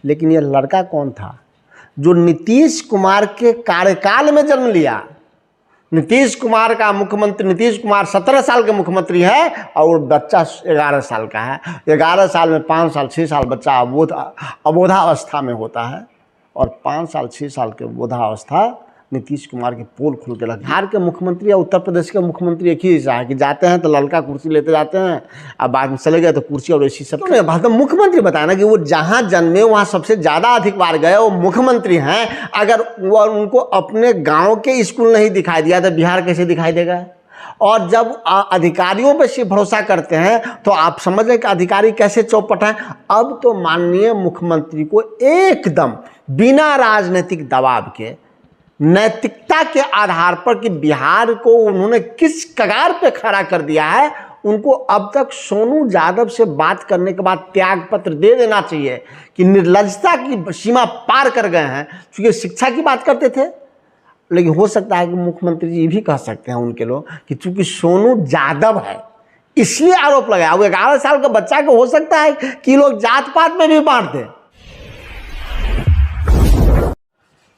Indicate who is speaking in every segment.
Speaker 1: लेकिन यह लड़का कौन था जो नीतीश कुमार के कार्यकाल में जन्म लिया। नीतीश कुमार का मुख्यमंत्री, नीतीश कुमार 17 साल के मुख्यमंत्री है और बच्चा 11 साल का है। 11 साल में 5 साल 6 साल बच्चा अबोधावस्था में होता है और 5 साल 6 साल के बोधावस्था नीतीश कुमार की पोल खुल के लग। बिहार के मुख्यमंत्री या उत्तर प्रदेश के मुख्यमंत्री एक ही हिस्सा है कि जाते हैं तो लड़का कुर्सी लेते जाते हैं, अब बाद में चले गए तो कुर्सी और ऐसी सब। तो मुख्यमंत्री बताया ना कि वो जहाँ जन्मे वहाँ सबसे ज़्यादा अधिक बार गए, वो मुख्यमंत्री हैं। अगर वो उनको अपने गाँव के स्कूल नहीं दिखाई दिया तो बिहार कैसे दिखाई देगा। और जब अधिकारियों पर से भरोसा करते हैं तो आप समझ रहे कि अधिकारी कैसे चौपट हैं। अब तो माननीय मुख्यमंत्री को एकदम बिना राजनीतिक दबाव के, नैतिकता के आधार पर कि बिहार को उन्होंने किस कगार पे खड़ा कर दिया है, उनको अब तक सोनू यादव से बात करने के बाद त्याग पत्र दे देना चाहिए कि निर्लज्जता की सीमा पार कर गए हैं। क्योंकि शिक्षा की बात करते थे, लेकिन हो सकता है कि मुख्यमंत्री जी भी कह सकते हैं उनके लोग कि चूंकि सोनू यादव है इसलिए आरोप लगाया। वो 11 साल का बच्चा को हो सकता है कि लोग जात पात में भी बांट दें।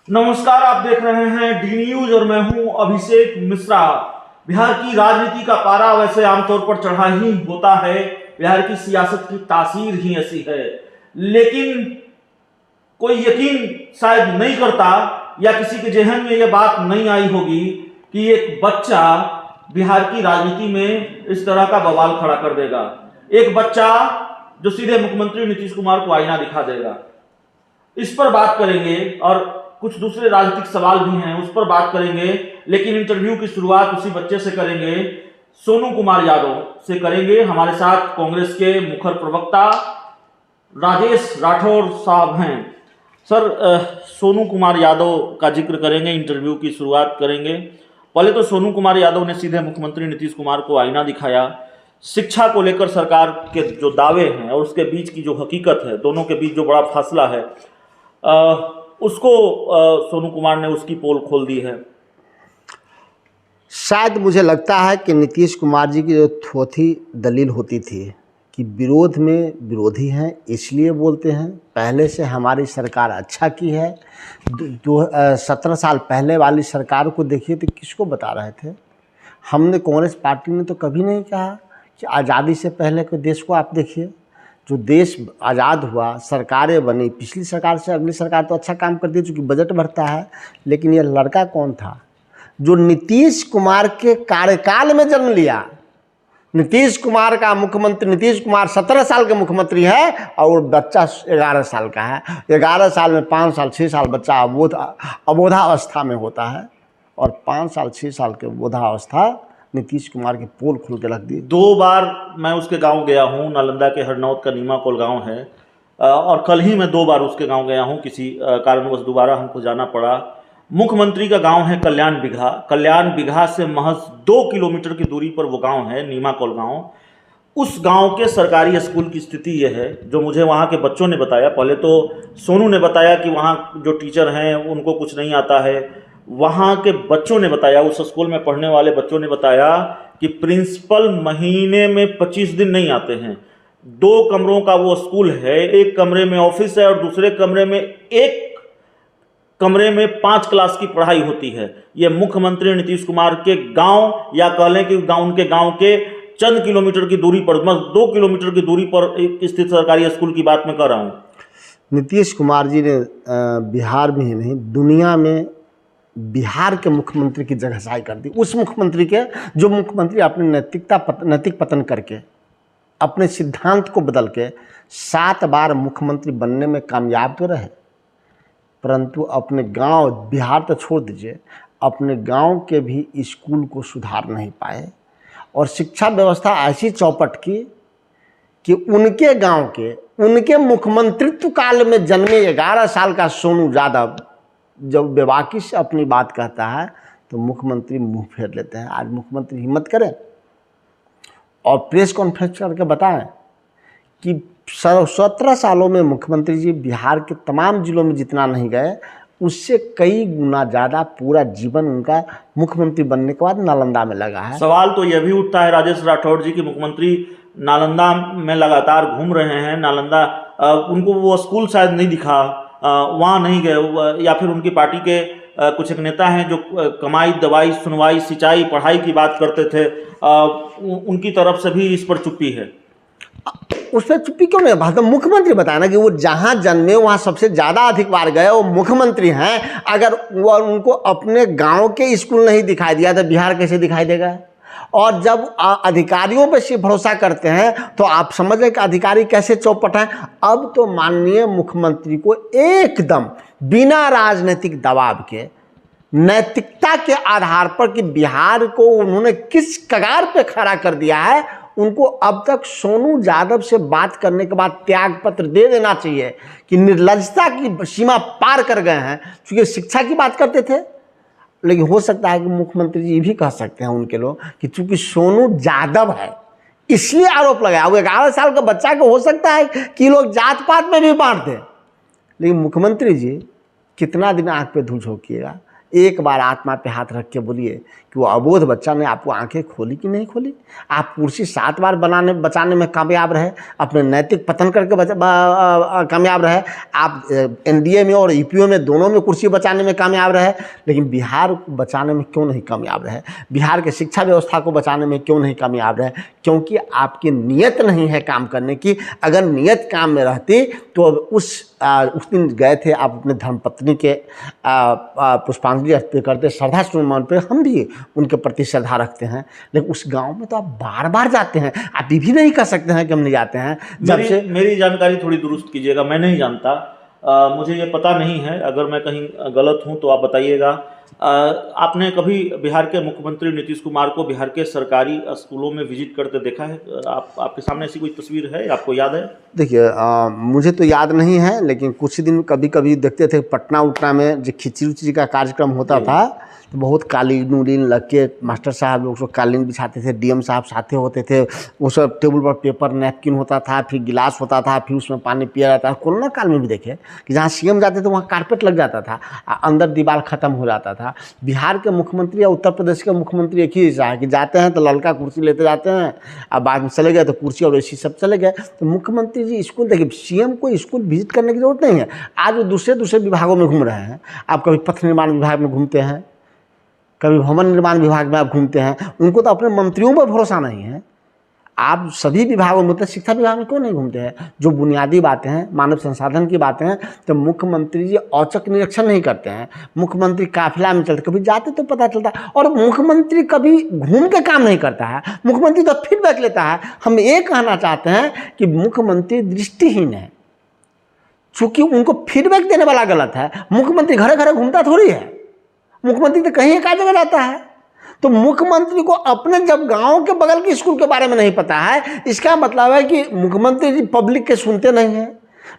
Speaker 2: नमस्कार, आप देख रहे हैं डी न्यूज और मैं हूं अभिषेक मिश्रा। बिहार की राजनीति का पारा वैसे आमतौर पर चढ़ा ही होता है, बिहार की सियासत की तासीर ही ऐसी है, लेकिन कोई यकीन शायद नहीं करता या किसी के जहन में यह बात नहीं आई होगी कि एक बच्चा बिहार की राजनीति में इस तरह का बवाल खड़ा कर देगा। एक बच्चा जो सीधे मुख्यमंत्री नीतीश कुमार को आईना दिखा देगा। इस पर बात करेंगे और कुछ दूसरे राजनीतिक सवाल भी हैं, उस पर बात करेंगे। लेकिन इंटरव्यू की शुरुआत उसी बच्चे से करेंगे, सोनू कुमार यादव से करेंगे। हमारे साथ कांग्रेस के मुखर प्रवक्ता राजेश राठौर साहब हैं। सर, सोनू कुमार यादव का जिक्र करेंगे, इंटरव्यू की शुरुआत करेंगे। पहले तो सोनू कुमार यादव ने सीधे मुख्यमंत्री नीतीश कुमार को आईना दिखाया। शिक्षा को लेकर सरकार के जो दावे हैं और उसके बीच की जो हकीकत है, दोनों के बीच जो बड़ा फासला है, उसको सोनू कुमार ने उसकी पोल खोल दी है।
Speaker 1: शायद मुझे लगता है कि नीतीश कुमार जी की जो थोथी दलील होती थी कि विरोध में विरोधी हैं इसलिए बोलते हैं, पहले से हमारी सरकार अच्छा की है। 17 साल पहले वाली सरकार को देखिए तो किसको बता रहे थे। हमने कांग्रेस पार्टी ने तो कभी नहीं कहा कि आज़ादी से पहले के देश को आप देखिए, जो देश आज़ाद हुआ, सरकारें बनी, पिछली सरकार से अगली सरकार तो अच्छा काम करती है चूँकि बजट बढ़ता है। लेकिन यह लड़का कौन था जो नीतीश कुमार के कार्यकाल में जन्म लिया। नीतीश कुमार का मुख्यमंत्री, नीतीश कुमार 17 साल के मुख्यमंत्री है और बच्चा 11 साल का है। 11 साल में 5 साल 6 साल बच्चा अबोधावस्था में होता है और 5 साल 6 साल के बोधावस्था नीतीश कुमार की पोल खुल के रख दी।
Speaker 2: 2 बार मैं उसके गांव गया हूं, नालंदा के हरनौत का नीमाकोल गांव है, और कल ही मैं 2 बार उसके गांव गया हूं। किसी कारणवश दोबारा हमको जाना पड़ा। मुख्यमंत्री का गांव है कल्याण बिघा। कल्याण बिघा से महज 2 किलोमीटर की दूरी पर वो गांव है, नीमाकोल गांव। उस गांव के सरकारी स्कूल की स्थिति यह है जो मुझे वहां के बच्चों ने बताया। पहले तो सोनू ने बताया कि वहां जो टीचर हैं उनको कुछ नहीं आता है। वहाँ के बच्चों ने बताया, उस स्कूल में पढ़ने वाले बच्चों ने बताया कि प्रिंसिपल महीने में 25 दिन नहीं आते हैं। 2 कमरों का वो स्कूल है, एक कमरे में ऑफिस है और दूसरे कमरे में 5 क्लास की पढ़ाई होती है। ये मुख्यमंत्री नीतीश कुमार के गांव, या कह लें कि उनके गांव के चंद किलोमीटर की दूरी पर, 2 किलोमीटर की दूरी पर स्थित सरकारी स्कूल की बात मैं कर रहा हूँ।
Speaker 1: नीतीश कुमार जी ने बिहार में ही नहीं दुनिया में बिहार के मुख्यमंत्री की जगहसाई कर दी। उस मुख्यमंत्री के जो मुख्यमंत्री अपनी नैतिक पतन करके, अपने सिद्धांत को बदल के 7 बार मुख्यमंत्री बनने में कामयाब तो रहे, परंतु अपने गांव, बिहार तो छोड़ दीजिए, अपने गांव के भी स्कूल को सुधार नहीं पाए। और शिक्षा व्यवस्था ऐसी चौपट की कि उनके गांव के, उनके मुख्यमंत्रित्व काल में जन्मे 11 साल का सोनू यादव जब बेबाकी से अपनी बात कहता है तो मुख्यमंत्री मुंह फेर लेते हैं। आज मुख्यमंत्री हिम्मत करें और प्रेस कॉन्फ्रेंस करके बताएं कि 17 सालों में मुख्यमंत्री जी बिहार के तमाम जिलों में जितना नहीं गए, उससे कई गुना ज़्यादा पूरा जीवन उनका मुख्यमंत्री बनने के बाद नालंदा में लगा है।
Speaker 2: सवाल तो यह भी उठता है राजेश राठौर जी कि मुख्यमंत्री नालंदा में लगातार घूम रहे हैं, नालंदा उनको वो स्कूल शायद नहीं दिखा, वहाँ नहीं गए, या फिर उनकी पार्टी के कुछ एक नेता हैं जो कमाई, दवाई, सुनवाई, सिंचाई, पढ़ाई की बात करते थे, उनकी तरफ से भी इस पर चुप्पी है।
Speaker 1: उस पर चुप्पी क्यों नहीं? तो मुख्यमंत्री बताया ना कि वो जहाँ जन्मे वहाँ सबसे ज़्यादा अधिक बार गए, वो मुख्यमंत्री हैं। अगर वो उनको अपने गांव के स्कूल नहीं दिखाई दिया तो बिहार कैसे दिखाई देगा? और जब अधिकारियों पर सिर्फ भरोसा करते हैं तो आप समझ रहे कि अधिकारी कैसे चौपट हैं। अब तो माननीय मुख्यमंत्री को एकदम बिना राजनीतिक दबाव के, नैतिकता के आधार पर कि बिहार को उन्होंने किस कगार पे खड़ा कर दिया है, उनको अब तक सोनू यादव से बात करने के बाद त्याग पत्र दे देना चाहिए कि निर्लज्जता की सीमा पार कर गए हैं। क्योंकि शिक्षा की बात करते थे, लेकिन हो सकता है कि मुख्यमंत्री जी भी कह सकते हैं उनके लोग कि चूंकि सोनू यादव है इसलिए आरोप लगाया। वो 11 साल का बच्चा को हो सकता है कि लोग जात पात में भी बांट दें, लेकिन मुख्यमंत्री जी कितना दिन आंख पे धूल झोंकिएगा? एक बार आत्मा पे हाथ रख के बोलिए कि वो अबोध बच्चा ने आपको आंखें खोली कि नहीं खोली? आप कुर्सी 7 बार बचाने में कामयाब रहे, अपने नैतिक पतन करके कामयाब रहे। आप एनडीए में और यूपीओ में दोनों में कुर्सी बचाने में कामयाब रहे, लेकिन बिहार को बचाने में क्यों नहीं कामयाब रहे? बिहार के शिक्षा व्यवस्था को बचाने में क्यों नहीं कामयाब रहे? क्योंकि आपकी नीयत नहीं है काम करने की। अगर नीयत काम में रहती तो उस दिन गए थे आप अपने धर्मपत्नी के पुष्पांजलि अर्पित करते, श्रद्धा सुमन पे हम भी उनके प्रति श्रद्धा रखते हैं, लेकिन उस गांव में तो आप बार बार जाते हैं। आप ये भी नहीं कह सकते हैं कि हम नहीं जाते हैं। जब से
Speaker 2: मेरी जानकारी थोड़ी दुरुस्त कीजिएगा, मैं नहीं जानता, मुझे ये पता नहीं है, अगर मैं कहीं गलत हूँ तो आप बताइएगा। आपने कभी बिहार के मुख्यमंत्री नीतीश कुमार को बिहार के सरकारी स्कूलों में विजिट करते देखा है? आपके सामने ऐसी कोई तस्वीर है, आपको याद है?
Speaker 1: देखिए, मुझे तो याद नहीं है, लेकिन कुछ दिन कभी कभी देखते थे पटना उटना में जो खिचड़ी उचड़ी का कार्यक्रम होता था तो बहुत कालीन उलीन लग के मास्टर साहब लोग सब कालीन बिछाते थे, डीएम साहब साथे होते थे, वो सब टेबल पर पेपर नैपकिन होता था, फिर गिलास होता था, फिर उसमें पानी पिया जाता था। कोरोना काल में भी देखे कि जहाँ सीएम जाते थे वहाँ कारपेट लग जाता था, अंदर दीवार खत्म हो जाता था। बिहार के मुख्यमंत्री या उत्तर प्रदेश के मुख्यमंत्री एक ही है कि जाते हैं तो ललका कुर्सी लेते जाते हैं, अब बाद में चले गए तो कुर्सी और एसी सब चले गए। तो मुख्यमंत्री जी स्कूल, देखिए सीएम को स्कूल विजिट करने की जरूरत नहीं है। आज वो दूसरे विभागों में घूम रहे हैं। आप कभी पथ निर्माण विभाग में घूमते हैं, कभी भवन निर्माण विभाग में आप घूमते हैं। उनको तो अपने मंत्रियों पर भरोसा नहीं है। आप सभी विभागों में, तो शिक्षा विभाग में क्यों नहीं घूमते हैं? जो बुनियादी बातें हैं, मानव संसाधन की बातें हैं, तो मुख्यमंत्री जी औचक निरीक्षण नहीं करते हैं। मुख्यमंत्री काफिला में चलते, कभी जाते तो पता चलता है। और मुख्यमंत्री कभी घूम के काम नहीं करता है, मुख्यमंत्री तो फीडबैक लेता है। हम ये कहना चाहते हैं कि मुख्यमंत्री दृष्टिहीन है, चूंकि उनको फीडबैक देने वाला गलत है। मुख्यमंत्री घरे घरे घूमता थोड़ी है, मुख्यमंत्री तो कहीं एक जगह रहता है। तो मुख्यमंत्री को अपने जब गांव के बगल के स्कूल के बारे में नहीं पता है, इसका मतलब है कि मुख्यमंत्री जी पब्लिक के सुनते नहीं हैं।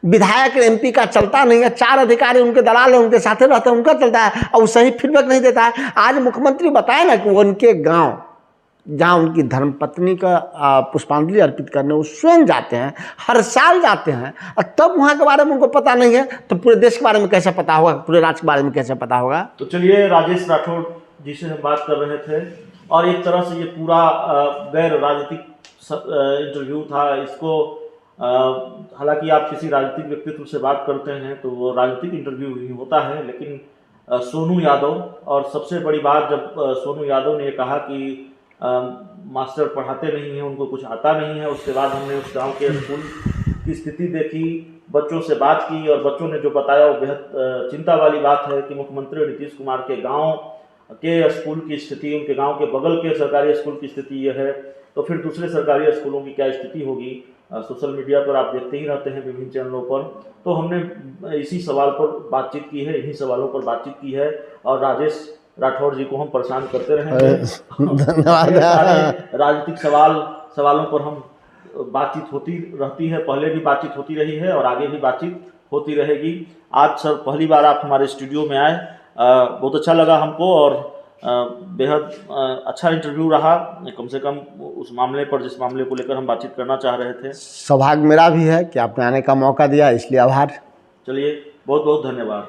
Speaker 1: विधायक एमपी का चलता नहीं है, 4 अधिकारी उनके दलाल हैं, उनके साथ रहते हैं, उनका चलता है, और सही फीडबैक नहीं देता है। आज मुख्यमंत्री बताए ना कि वो उनके गाँव जहाँ उनकी धर्मपत्नी का पुष्पांजलि अर्पित करने वो स्वयं जाते हैं, हर साल जाते हैं, और तब वहाँ के बारे में उनको पता नहीं है, तो पूरे देश के बारे में कैसे पता होगा, पूरे राज्य के बारे में कैसे पता होगा?
Speaker 2: तो चलिए, राजेश राठौड़ जी से हम बात कर रहे थे, और एक तरह से ये पूरा गैर राजनीतिक इंटरव्यू था। इसको हालांकि आप किसी राजनीतिक व्यक्तित्व से बात करते हैं तो वो राजनीतिक इंटरव्यू ही होता है, लेकिन सोनू यादव, और सबसे बड़ी बात जब सोनू यादव ने कहा कि मास्टर पढ़ाते नहीं हैं, उनको कुछ आता नहीं है, उसके बाद हमने उस गांव के स्कूल की स्थिति देखी, बच्चों से बात की, और बच्चों ने जो बताया वो बेहद चिंता वाली बात है कि मुख्यमंत्री नीतीश कुमार के गांव के स्कूल की स्थिति, उनके गांव के बगल के सरकारी स्कूल की स्थिति यह है, तो फिर दूसरे सरकारी स्कूलों की क्या स्थिति होगी? सोशल मीडिया पर आप देखते ही रहते हैं विभिन्न चैनलों पर। तो हमने इसी सवाल पर बातचीत की है, इन्हीं सवालों पर बातचीत की है, और राजेश राठौड़ जी को हम परेशान करते रहेंगे।
Speaker 1: धन्यवाद।
Speaker 2: राजनीतिक सवालों पर हम बातचीत होती रहती है, पहले भी बातचीत होती रही है और आगे भी बातचीत होती रहेगी। आज सर पहली बार आप हमारे स्टूडियो में आए, बहुत अच्छा लगा हमको, और बेहद अच्छा इंटरव्यू रहा, कम से कम उस मामले पर जिस मामले को लेकर हम बातचीत करना चाह रहे थे।
Speaker 1: सौभाग्य मेरा भी है कि आपने आने का मौका दिया, इसलिए आभार।
Speaker 2: चलिए, बहुत बहुत धन्यवाद।